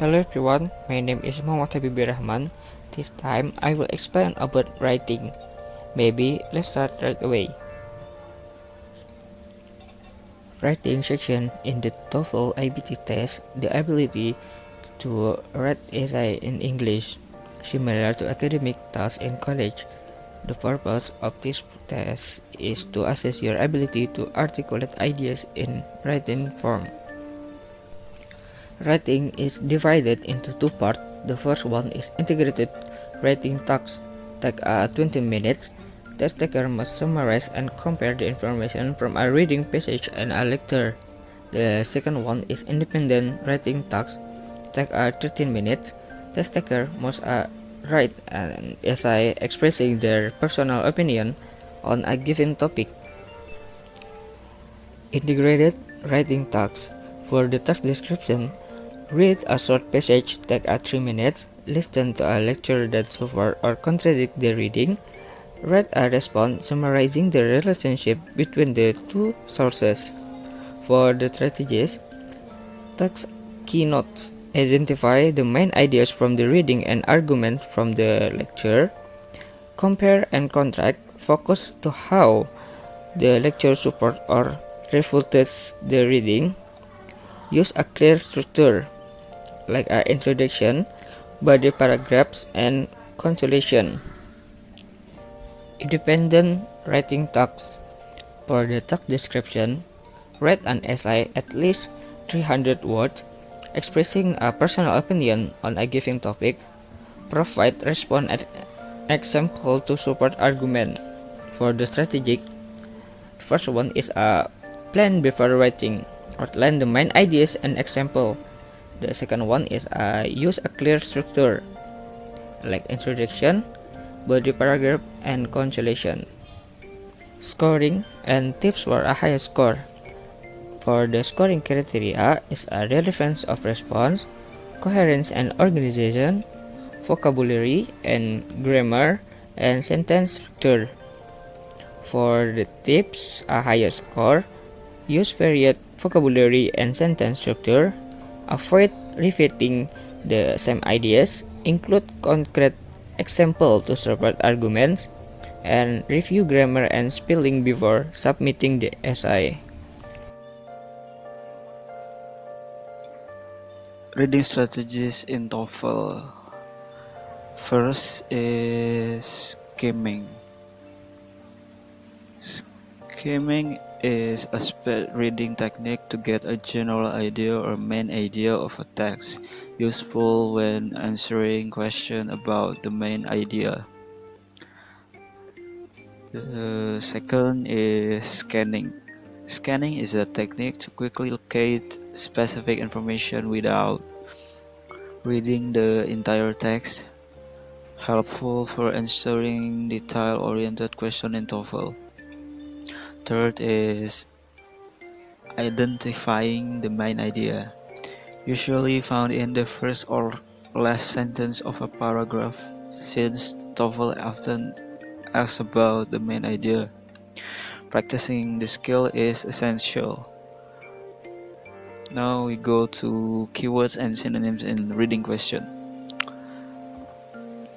Hello everyone, my name is Muhamad Rahman. This time I will explain about writing. Maybe let's start right away. Writing section in the TOEFL IBT test the ability to write essay in English, similar to academic tasks in college. The purpose of this test is to assess your ability to articulate ideas in written form. Writing is divided into two parts. The first one is integrated writing task, take 20 minutes. Test taker must summarize and compare the information from a reading passage and a lecture. The second one is independent writing task, take 13 minutes. Test taker must write an essay expressing their personal opinion on a given topic. Integrated writing task. For the task description, read a short passage, take 3 minutes, listen to a lecture that support or contradict the reading, write a response summarizing the relationship between the two sources. For the strategies, text keynotes, identify the main ideas from the reading and argument from the lecture, compare and contrast, focus to how the lecture support or refutes the reading, use a clear structure like an introduction, body paragraphs, and conclusion. Independent writing tasks. For the task description, write an essay at least 300 words expressing a personal opinion on a given topic. Provide response and example to support argument. For the strategic, first one is a plan before writing. Outline the main ideas and example. The second one is use a clear structure like introduction, body paragraph, and conclusion. Scoring and tips for a higher score. For the scoring criteria is a relevance of response, coherence and organization, vocabulary and grammar, and sentence structure. For the tips, a higher score, use varied vocabulary and sentence structure, avoid repeating the same ideas, include concrete examples to support arguments, and review grammar and spelling before submitting the essay. Reading strategies in TOEFL. First is skimming. Skimming is a speed reading technique to get a general idea or main idea of a text, useful when answering questions about the main idea. The second is scanning. Scanning is a technique to quickly locate specific information without reading the entire text, helpful for answering detail-oriented questions in TOEFL. Third is identifying the main idea, usually found in the first or last sentence of a paragraph, since TOEFL often asks about the main idea. Practicing the skill is essential. Now we go to keywords and synonyms in reading question.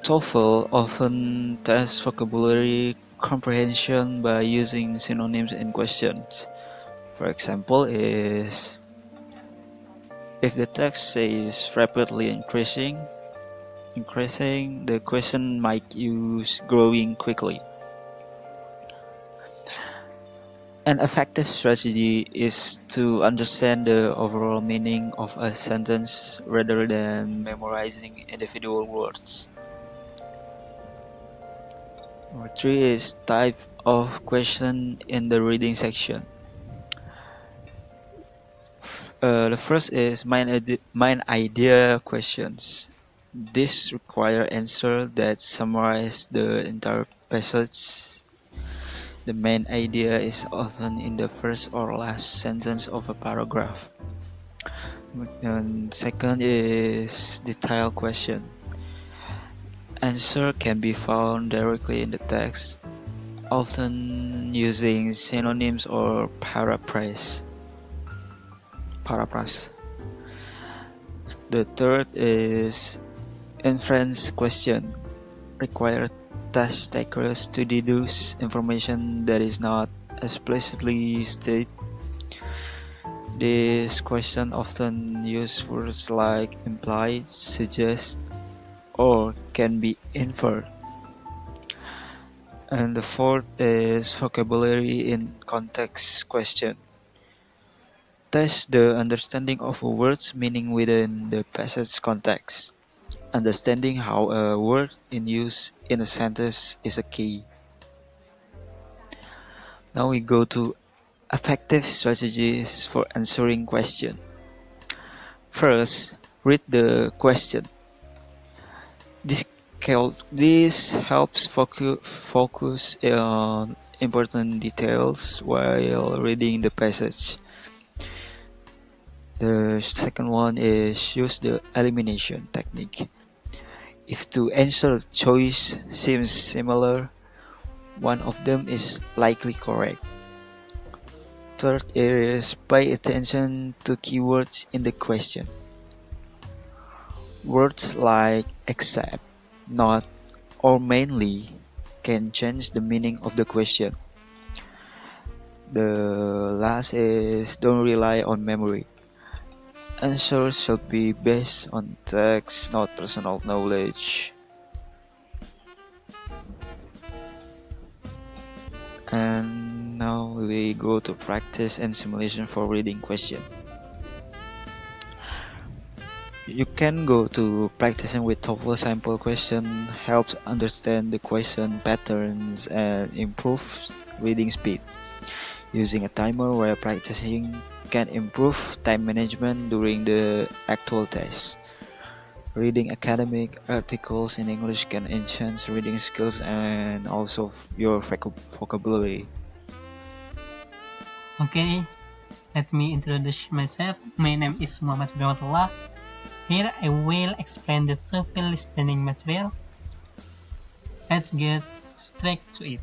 TOEFL often tests vocabulary comprehension by using synonyms in questions. For example is, if the text says rapidly increasing, the question might use growing quickly. An effective strategy is to understand the overall meaning of a sentence rather than memorizing individual words. Number 3 is type of question in the reading section. The first is main idea questions. This require answer that summarize the entire passage. The main idea is often in the first or last sentence of a paragraph. And second is detail question. Answer can be found directly in the text, often using synonyms or paraphrase. The third is inference question. Require test takers to deduce information that is not explicitly stated. This question often use words like implied, suggest, or can be inferred. And the fourth is vocabulary in context question. Test the understanding of a word's meaning within the passage context. Understanding how a word is used in a sentence is a key. Now we go to effective strategies for answering question. First, read the question. This helps focus on important details while reading the passage. The second one is use the elimination technique. If two answer choice seems similar, one of them is likely correct. Third is pay attention to keywords in the question. Words like except, not, or mainly can change the meaning of the question. The last is don't rely on memory. Answers should be based on text, not personal knowledge. And now we go to practice and simulation for reading question. You can go to practicing with TOEFL sample question, helps understand the question patterns and improves reading speed. Using a timer while practicing can improve time management during the actual test. Reading academic articles in English can enhance reading skills and also your vocabulary. Okay, let me introduce myself. My name is Muhamad. Rahmatullah. Here I will explain the TOEFL listening material. Let's get straight to it.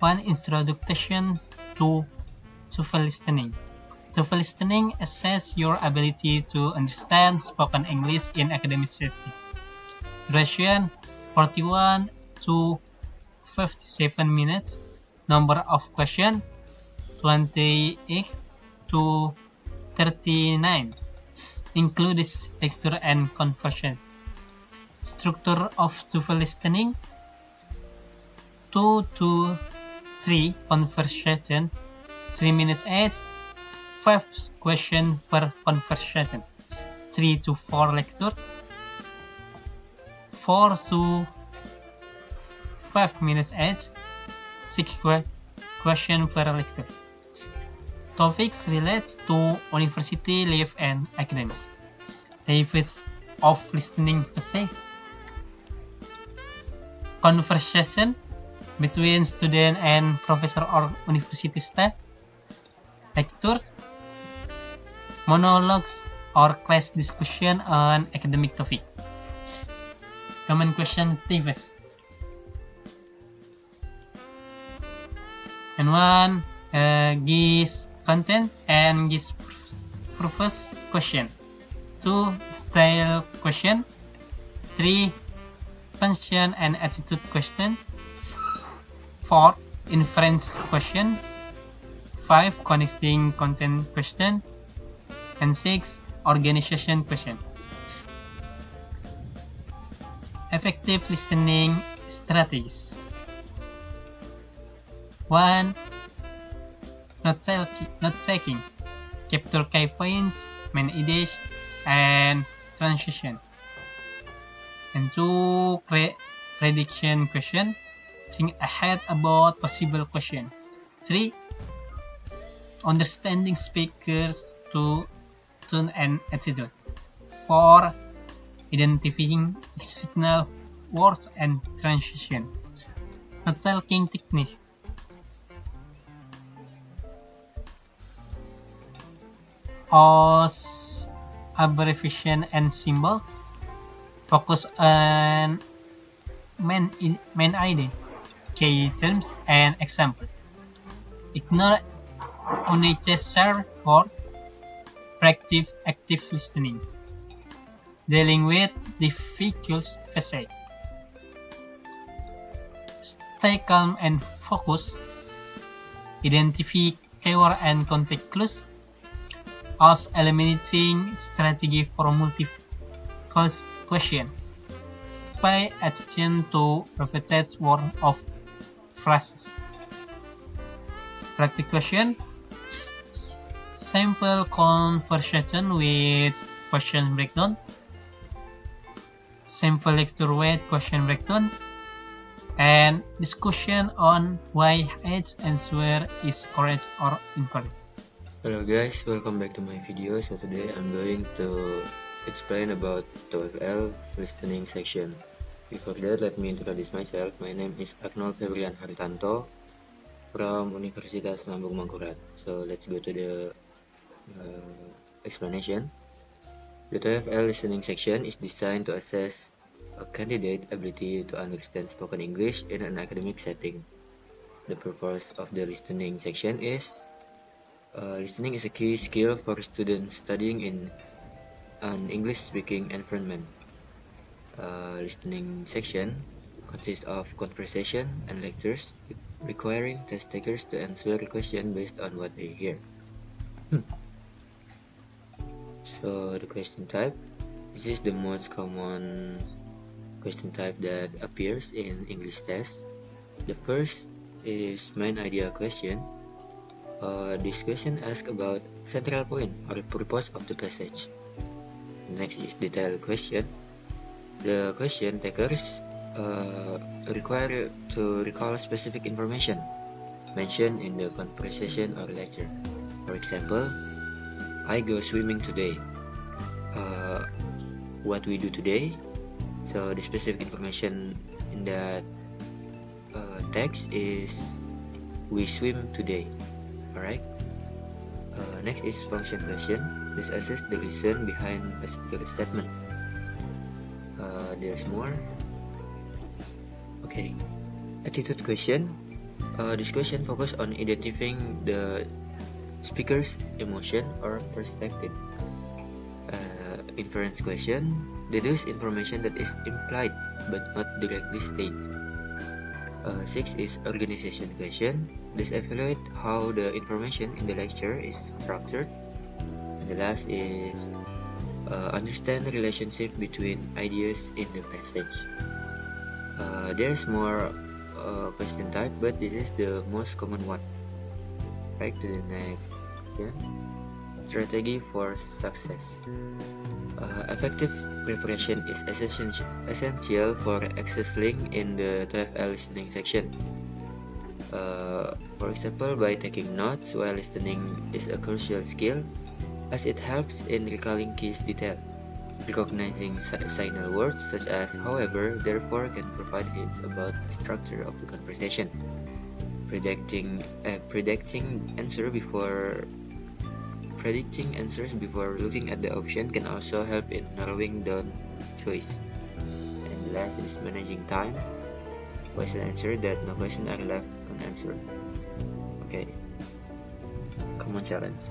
1. Introduction to TOEFL listening. TOEFL listening assess your ability to understand spoken English in academic setting. Duration 41 to 57 minutes. Number of questions 28 to 39. Includes lecture and conversion. Structure of TOEFL listening 2 to 3 conversation, 3 minutes each, 5 questions per conversation, 3 to 4 lecture, 4 to 5 minutes each, 6 questions per lecture. Topics related to university life and academics. Types of listening passage. Conversation between student and professor or university staff. Lectures, monologues, or class discussion on academic topic. Common question types. And 1 gives content and gives purpose question. 2 style question. 3 function and attitude question. 4 inference question. 5 connecting content question. And 6 organization question. Effective listening strategies. 1. Not taking. Capture key points, main ideas, and transition. And 2. Prediction question. Think ahead about possible question. 3. Understanding speakers to tone and attitude. 4. Identifying signal, words, and transition. Not talking technique. Os abbreviation and symbols. Focus on main idea, key terms, and example. Ignore unnecessary words. hyperactive active listening, dealing with difficult essay. Stay calm and focus, identify keyword and context clues, as eliminating strategy for multiple question. Pay attention to repeated word of phrases. Practice question. Sample conversation with question breakdown. Sample lecture with question breakdown. And discussion on why each answer is correct or incorrect. Hello guys, welcome back to my video. So today I'm going to explain about TOEFL listening section. Before that, let me introduce myself. My name is Arnold Febrian Hartanto from Universitas Lambung Mangkurat. So let's go to the explanation. The TOEFL listening section is designed to assess a candidate's ability to understand spoken English in an academic setting. The purpose of the listening section is listening is a key skill for students studying in an English-speaking environment. Listening section consists of conversation and lectures requiring test takers to answer questions based on what they hear. So the question type. This is the most common question type that appears in English test. The first is main idea question. This question asks about central point or purpose of the passage. Next is detailed question. The question takers require to recall specific information mentioned in the conversation or lecture. For example, I go swimming today. What we do today. So the specific information in that text is we swim today. Alright. Next is function question. This assess the reason behind a particular statement. There's more. Okay. Attitude question. This question focuses on identifying the speaker's emotion or perspective. Inference question. Deduce information that is implied but not directly stated. 6 is organization question. This evaluate how the information in the lecture is structured. And the last is understand the relationship between ideas in the passage. There's more question type, but this is the most common one. Right to the next question. Strategy for success. Effective preparation is essential for excelling in the TOEFL listening section. For example, by taking notes while listening is a crucial skill, as it helps in recalling key detail. Recognizing signal words such as however, therefore can provide hints about the structure of the conversation. Predicting answers before looking at the option can also help in narrowing down choice. And the last is managing time. Question answer that no question are left unanswered. Okay. Common challenge.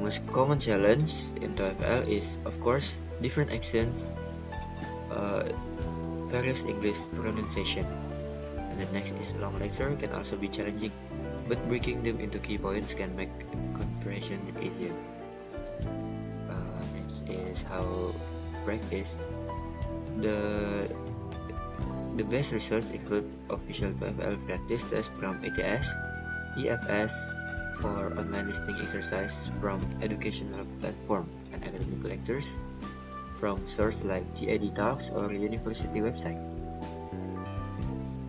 Most common challenge in TOEFL is, of course, different accents, various English pronunciation. And the next is long lecture can also be challenging, but breaking them into key points can make comprehension easier. Next is how practice. The best results include official TOEFL practice tests from ATS, EFS, or online listening exercise from educational platform and academic lectures from sources like TED Talks or university website.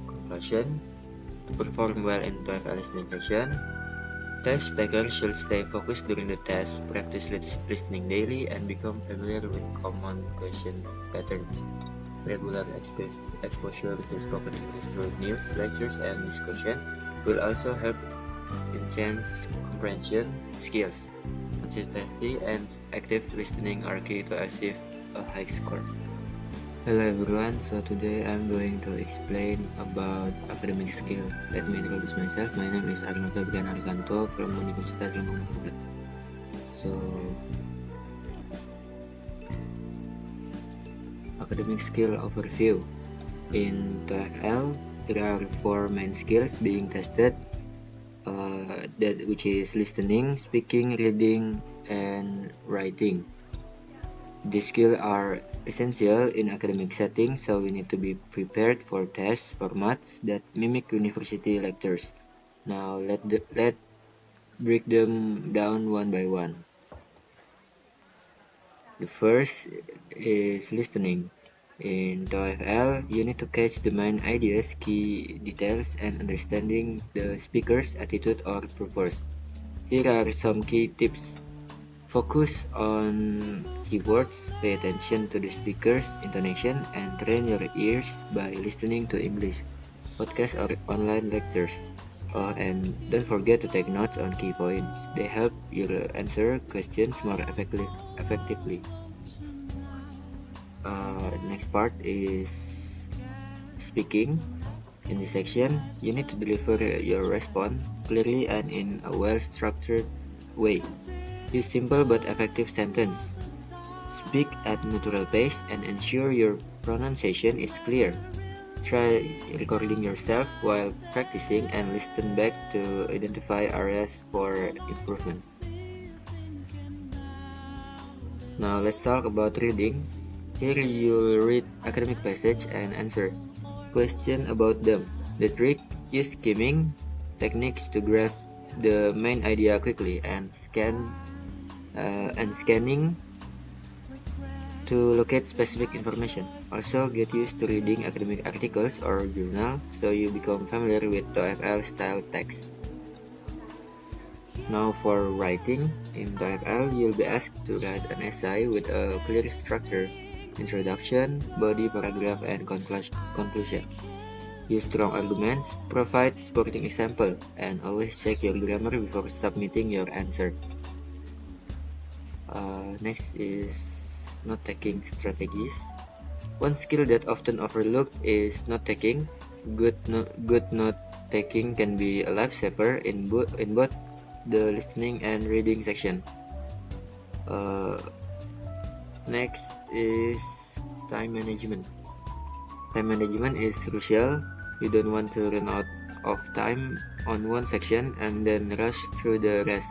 Conclusion. To perform well in TOEFL listening session, test takers should stay focused during the test, practice listening daily, and become familiar with common question patterns. Regular exposure to spoken English through news, lectures, and discussion will also help enhance comprehension skills. Consistency and active listening are key to achieve a high score. Hello everyone, so today I'm going to explain about academic skill. Let me introduce myself. My name is Arnold Hartanto from Universitas Lambung Mangkurat. So, academic skill overview. In TOEFL, there are 4 main skills being tested, which is listening, speaking, reading, and writing. These skills are essential in academic settings, so we need to be prepared for test formats that mimic university lectures. Now let break them down one by one. The first is listening. In TOEFL, you need to catch the main ideas, key details, and understanding the speaker's attitude or purpose. Here are some key tips. Focus on keywords, pay attention to the speaker's intonation, and train your ears by listening to English podcasts or online lectures. And don't forget to take notes on key points. They help you answer questions more effectively. Next part is speaking. In this section, you need to deliver your response clearly and in a well-structured way. Use simple but effective sentence. Speak at natural pace and ensure your pronunciation is clear. Try recording yourself while practicing and listen back to identify areas for improvement. Now let's talk about reading. Here you'll read academic passage and answer question about them. The trick: use skimming techniques to grasp the main idea quickly and scanning to locate specific information. Also get used to reading academic articles or journal so you become familiar with TOEFL style text. Now for writing, in TOEFL you'll be asked to write an essay with a clear structure: introduction, body, paragraph, and conclusion. Use strong arguments, provide supporting example, and always check your grammar before submitting your answer. Next is note-taking strategies. One skill that often overlooked is note-taking. Good note-taking can be a lifesaver in both the listening and reading section. Next is time management. Time management is crucial. You don't want to run out of time on one section and then rush through the rest.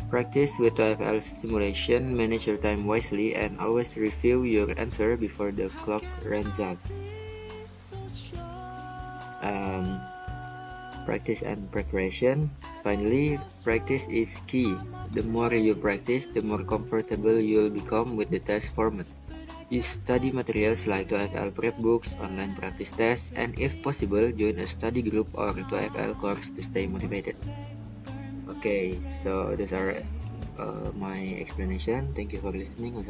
Practice with TOEFL simulation, manage your time wisely, and always review your answer before the clock runs out. Practice and preparation. Finally, practice is key. The more you practice, the more comfortable you'll become with the test format. Use study materials like TOEFL prep books, online practice tests, and if possible, join a study group or TOEFL course to stay motivated. Okay, so those are my explanation. Thank you for listening.